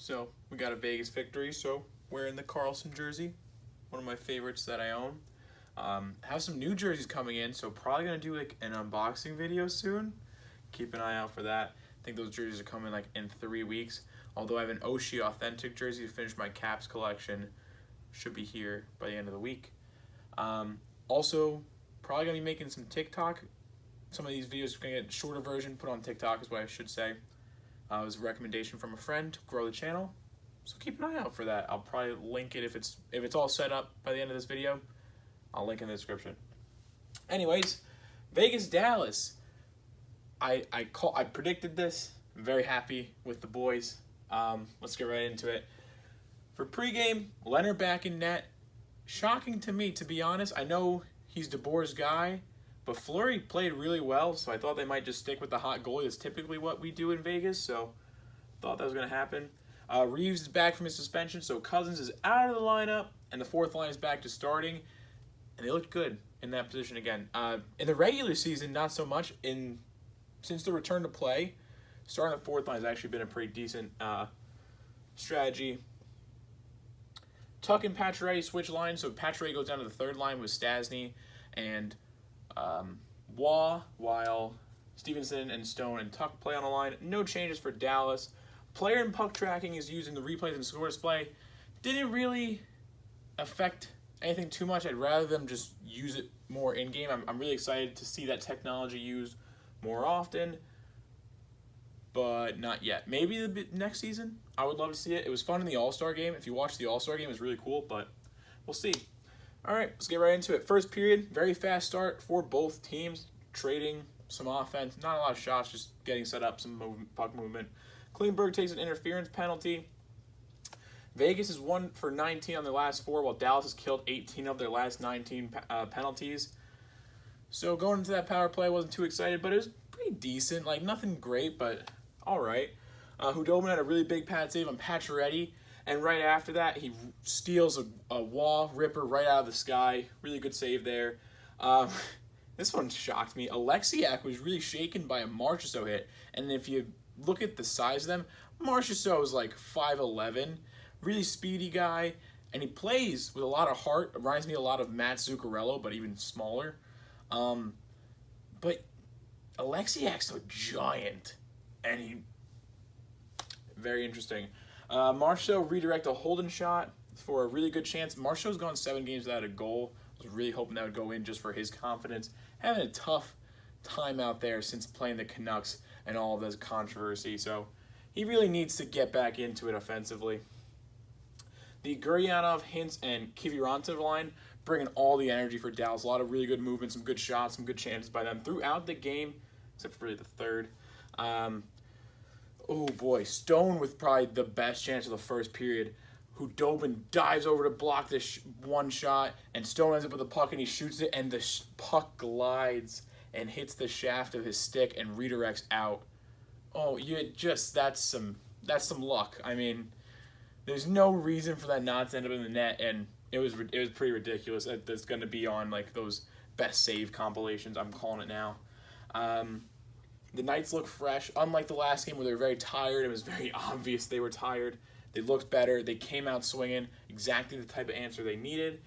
So we got a Vegas victory. So wearing the Carlson jersey, one of my favorites that I own. Have some new jerseys coming in, so probably gonna do like an unboxing video soon. Keep an eye out for that. I think those jerseys are coming like in 3 weeks. Although I have an Oshie authentic jersey to finish my Caps collection. Should be here by the end of the week. Also, probably gonna be making some TikTok. Some of these videos are gonna get a shorter version put on TikTok is what I should say. It was a recommendation from a friend to grow the channel, so keep an eye out for that. I'll probably link it if it's all set up by the end of this video. I'll link in the description. Anyways, Vegas Dallas. I predicted this. I'm very happy with the boys. Let's get right into it. For pregame, Leonard back in net. Shocking to me, to be honest. I know he's DeBoer's guy, but Fleury played really well, so I thought they might just stick with the hot goalie. That's typically what we do in Vegas, so thought that was going to happen. Reeves is back from his suspension, so Cousins is out of the lineup, and the fourth line is back to starting, and they looked good in that position again. In the regular season, not so much. Since the return to play, starting the fourth line has actually been a pretty decent strategy. Tuch and Pacioretty switch lines, so Pacioretty goes down to the third line with Stastny and Waugh, while Stevenson and Stone and Tuch play on the line. No changes for Dallas. Player and puck tracking is using the replays and score display. Didn't really affect anything too much. I'd rather them just use it more in-game. I'm really excited to see that technology used more often, but not yet. Maybe the next season. I would love to see it. It was fun in the All-Star game. If you watched the All-Star game, it was really cool, but we'll see. All right, let's get right into it. First period, very fast start for both teams, trading some offense. Not a lot of shots, just getting set up, some puck movement. Klingberg takes an interference penalty. Vegas is 1 for 19 on their last 4, while Dallas has killed 18 of their last 19 penalties. So going into that power play, I wasn't too excited, but it was pretty decent. Like, nothing great, but all right. Hudobin had a really big pad save on Pacioretty, and right after that, he steals a wall ripper right out of the sky. Really good save there. This one shocked me. Alexiak was really shaken by a Marchessault hit, and if you look at the size of them, Marchessault is like 5'11", really speedy guy, and he plays with a lot of heart. Reminds me a lot of Matt Zuccarello, but even smaller. But Alexiak's a giant, and very interesting. Marchessault redirect a Holden shot for a really good chance. Marchessault's gone 7 games without a goal. I was really hoping that would go in just for his confidence. Having a tough time out there since playing the Canucks and all of this controversy, so he really needs to get back into it offensively. The Gurianov, Hintz, and Kivirantsev line bringing all the energy for Dallas. A lot of really good movement, some good shots, some good chances by them throughout the game, except for really the third. Oh boy, Stone with probably the best chance of the first period. Hudobin dives over to block this one shot, and Stone ends up with the puck, and he shoots it, and the puck glides and hits the shaft of his stick and redirects out. Oh, that's some luck. I mean, there's no reason for that not to end up in the net, and it was pretty ridiculous. That's going to be on like those best save compilations. I'm calling it now. The Knights look fresh, unlike the last game where they were very tired. It was very obvious they were tired. They looked better. They came out swinging, exactly the type of answer they needed.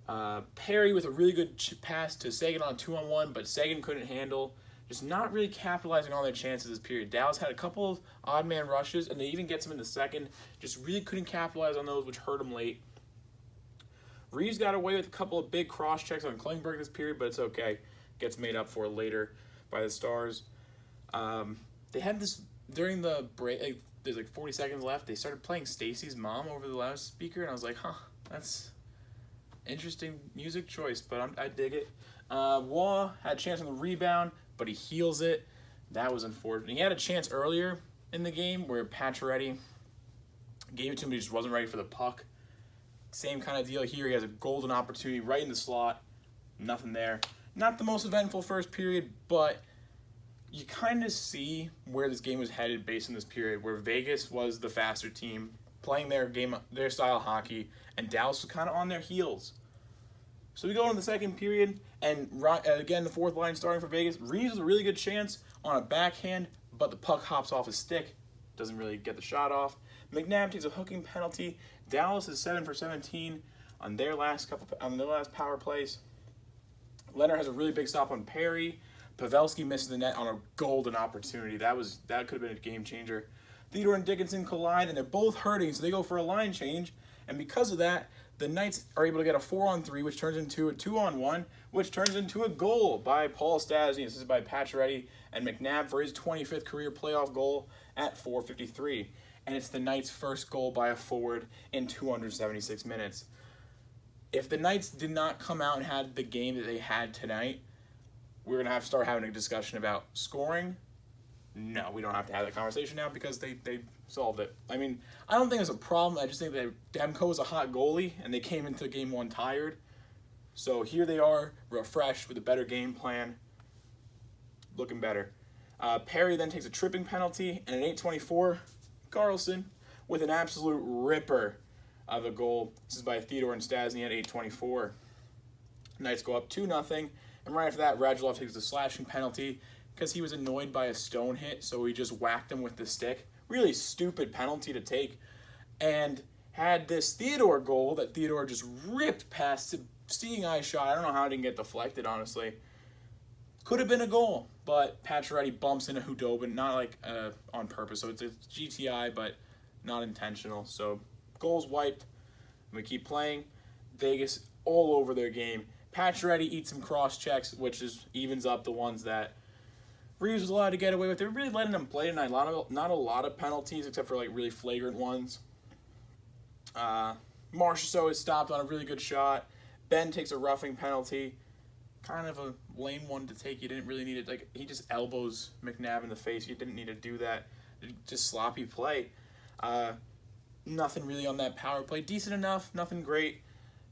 Perry with a really good pass to Seguin on 2-on-1, but Seguin couldn't handle. Just not really capitalizing on their chances this period. Dallas had a couple of odd man rushes, and they even get some in the second. Just really couldn't capitalize on those, which hurt them late. Reeves got away with a couple of big cross checks on Klingberg this period, but it's okay. Gets made up for later by the Stars. They had this during the break. There's like 40 seconds left. They started playing Stacy's Mom over the loudspeaker, and I was like, huh, that's interesting music choice, but I dig it. Waugh had a chance on the rebound, but he heals it. That was unfortunate. He had a chance earlier in the game where Pacioretty gave it to him, but he just wasn't ready for the puck. Same kind of deal here. He has a golden opportunity right in the slot. Nothing there. Not the most eventful first period, but you kind of see where this game was headed based on this period, where Vegas was the faster team, playing their style of hockey, and Dallas was kind of on their heels. So we go into the second period, and again, the fourth line starting for Vegas. Reeves with a really good chance on a backhand, but the puck hops off his stick. doesn't really get the shot off. McNabb takes a hooking penalty. Dallas is 7 for 17 on their last power plays. Leonard has a really big stop on Perry. Pavelski misses the net on a golden opportunity. That could have been a game changer. Theodore and Dickinson collide, and they're both hurting, so they go for a line change. And because of that, the Knights are able to get a 4-on-3, which turns into a 2-on-1, which turns into a goal by Paul Stastny, assisted by Pacioretty and McNabb for his 25th career playoff goal at 4:53. And it's the Knights' first goal by a forward in 276 minutes. If the Knights did not come out and had the game that they had tonight, we're going to have to start having a discussion about scoring. No, we don't have to have that conversation now because they solved it. I mean, I don't think it's a problem. I just think that Demko is a hot goalie, and they came into game one tired. So here they are, refreshed with a better game plan, looking better. Perry then takes a tripping penalty, and at 8:24, Carlson with an absolute ripper of a goal. This is by Theodore and Stastny at 8:24. Knights go up 2-0, and right after that, Radulov takes the slashing penalty because he was annoyed by a Stone hit, so he just whacked him with the stick. Really stupid penalty to take, and had this Theodore goal that Theodore just ripped past a seeing eye shot. I don't know how it didn't get deflected, honestly. Could have been a goal, but Pacioretty bumps into Hudobin, not like on purpose, so it's a GTI, but not intentional. So goals wiped. We keep playing. Vegas all over their game. Pacioretty eats some cross checks, which evens up the ones that Reeves was allowed to get away with. They're really letting him play tonight. Not a lot of penalties, except for like really flagrant ones. Marchessault is stopped on a really good shot. Ben takes a roughing penalty. Kind of a lame one to take. You didn't really need it. Like, he just elbows McNabb in the face. You didn't need to do that. Just sloppy play. Nothing really on that power play. Decent enough. Nothing great.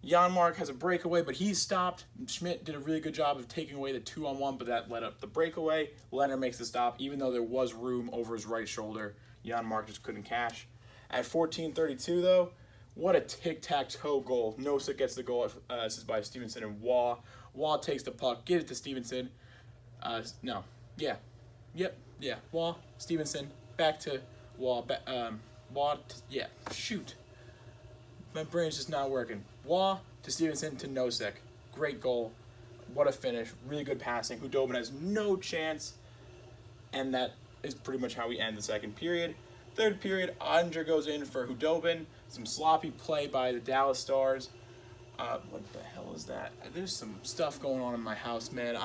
Janmark has a breakaway, but he's stopped. Schmidt did a really good job of taking away the 2-on-1, but that led up the breakaway. Leonard makes the stop, even though there was room over his right shoulder. Janmark just couldn't cash. At 14:32, though, what a tic-tac-toe goal. Nosek gets the goal. This is by Stevenson and Waugh. Waugh takes the puck, gives it to Stevenson. Waugh, Stevenson, back to Waugh. Shoot. My brain's just not working. Waugh to Stevenson to Nosek. Great goal. What a finish. Really good passing. Hudobin has no chance. And that is pretty much how we end the second period. Third period, Oettinger goes in for Hudobin. Some sloppy play by the Dallas Stars. What the hell is that? There's some stuff going on in my house, man.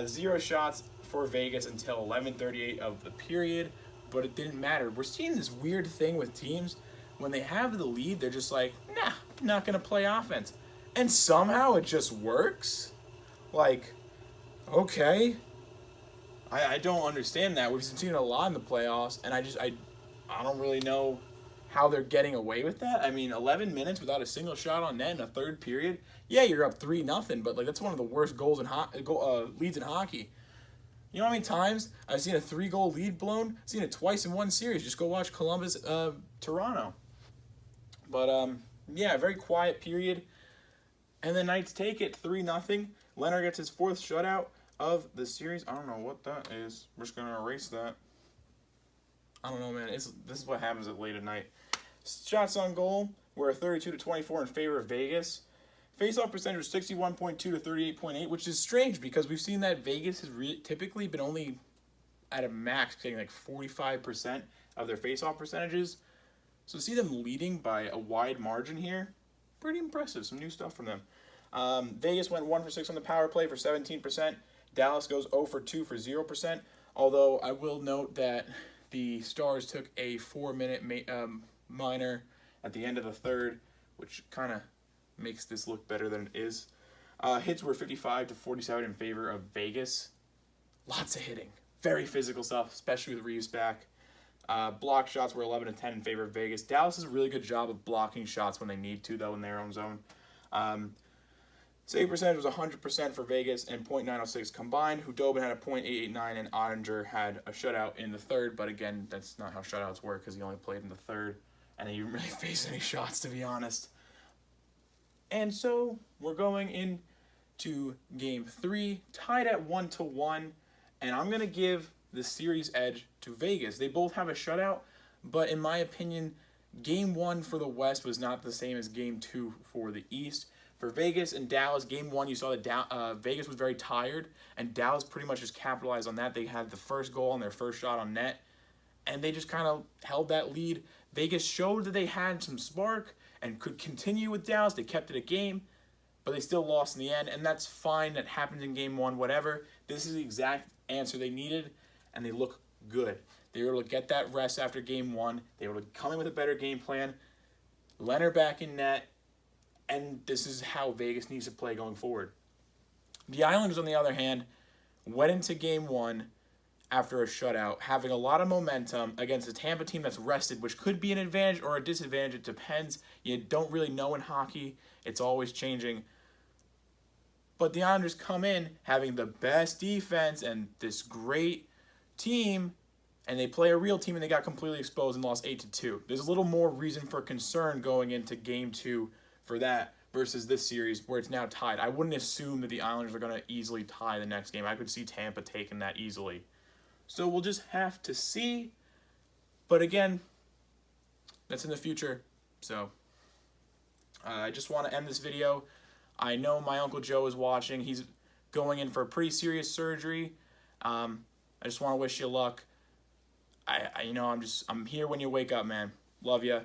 0 shots for Vegas until 11:38 of the period, but it didn't matter. We're seeing this weird thing with teams. When they have the lead, they're just like, nah, not going to play offense. And somehow it just works? Like, okay. I don't understand that. We've seen it a lot in the playoffs, and I don't really know how they're getting away with that. I mean, 11 minutes without a single shot on net in a third period. Yeah, you're up 3-0, but like that's one of the worst leads in hockey. You know how many times I've seen a 3-goal lead blown? I've seen it twice in one series. Just go watch Columbus, Toronto. But yeah, very quiet period. And the Knights take it 3-0. Leonard gets his 4th shutout of the series. I don't know what that is. We're just gonna erase that. I don't know, man. This is what happens at late at night. Shots on goal were 32-24 in favor of Vegas. Face-off percentage was 61.2 to 38.8, which is strange because we've seen that Vegas has typically been only at a max getting like 45% of their face-off percentages. So to see them leading by a wide margin here, pretty impressive. Some new stuff from them. Vegas went 1 for 6 on the power play for 17%. Dallas goes 0 for 2 for 0%. Although I will note that the Stars took a 4-minute minor at the end of the third, which kind of makes this look better than it is. Hits were 55-47 in favor of Vegas. Lots of hitting. Very physical stuff, especially with Reeves back. Block shots were 11-10 in favor of Vegas. Dallas does a really good job of blocking shots when they need to, though, in their own zone. Save percentage was 100% for Vegas and .906 combined. Hudobin had a .889 and Oettinger had a shutout in the third, but again, that's not how shutouts work because he only played in the third and he didn't really face any shots, to be honest. And so we're going into Game 3, tied at 1-1, and I'm going to give the series edge to Vegas. They both have a shutout, but in my opinion, Game 1 for the West was not the same as Game 2 for the East. For Vegas and Dallas, Game 1, you saw that Vegas was very tired, and Dallas pretty much just capitalized on that. They had the first goal on their first shot on net, and they just kind of held that lead. Vegas showed that they had some spark and could continue with Dallas. They kept it a game, but they still lost in the end, and that's fine. That happened in Game 1, whatever. This is the exact answer they needed, and they look good. They were able to get that rest after Game 1. They were able to come in with a better game plan. Leonard back in net, and this is how Vegas needs to play going forward. The Islanders, on the other hand, went into Game 1 after a shutout, having a lot of momentum against a Tampa team that's rested, which could be an advantage or a disadvantage. It depends. You don't really know in hockey. It's always changing. But the Islanders come in having the best defense and this great team, and they play a real team, and they got completely exposed and lost 8-2. There's a little more reason for concern going into Game 2 for that versus this series where it's now tied. I wouldn't assume that the Islanders are going to easily tie the next game. I could see Tampa taking that easily. So we'll just have to see. But again, that's in the future. So I just want to end this video. I know my Uncle Joe is watching. He's going in for a pretty serious surgery. I just want to wish you luck. I'm here when you wake up, man. Love you.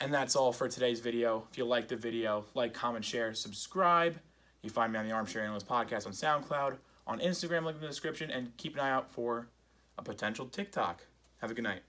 And that's all for today's video. If you liked the video, like, comment, share, subscribe. You find me on the Armchair Analyst Podcast on SoundCloud, on Instagram, link in the description, and keep an eye out for a potential TikTok. Have a good night.